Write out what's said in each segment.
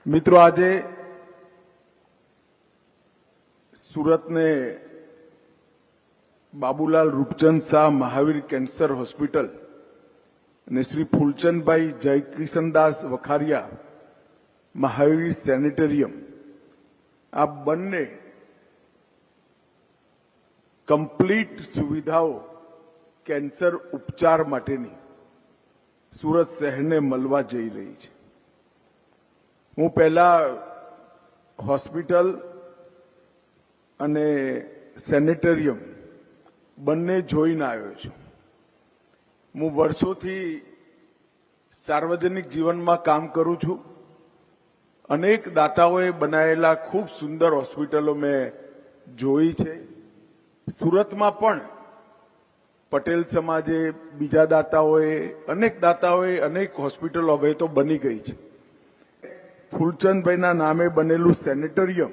મિત્રો, આજે સુરતને Babulal Rupchand Shah Mahavir cancer hospital અને શ્રી ફૂલચંદભાઈ જયકિશનદાસ વખારિયા મહાવીર સેનેટરિયમ આ બંને કમ્પ્લીટ સુવિધાઓ કેન્સર ઉપચાર માટેની સુરત શહેરને મળવા જઈ રહી છે। હું પહેલા હોસ્પિટલ અને સેનેટરિયમ બંને જોઈને આવ્યો છું। હું વર્ષોથી સાર્વજનિક જીવનમાં કામ કરું છું। અનેક દાતાઓએ બનાવેલા ખૂબ સુંદર હોસ્પિટલો મેં જોઈ છે। સુરતમાં પણ પટેલ સમાજે, બીજા દાતાઓએ, અનેક હોસ્પિટલો હવે તો બની ગઈ છે। ફૂલચંદભાઈના નામે બનેલું સેનેટરિયમ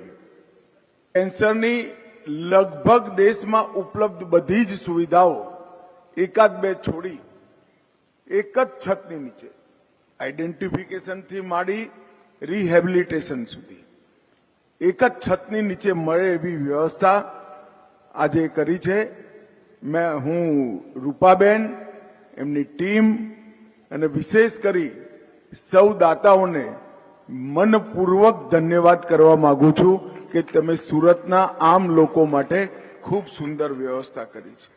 કેન્સરની લગભગ દેશમાં ઉપલબ્ધ બધી જ સુવિધાઓ એકાદ બે છોડી એક જ છતની નીચે આઈડેન્ટિફિકેશનથી માંડી રિહેબિલિટેશન સુધી એક જ છતની નીચે મળે એવી વ્યવસ્થા આજે કરી છે। હું રૂપાબેન, એમની ટીમ અને વિશેષ કરી સૌ દાતાઓને મનપૂર્વક ધન્યવાદ કરવા માંગુ છું કે તમે સુરતના આમ લોકો માટે ખૂબ સુંદર વ્યવસ્થા કરી છે।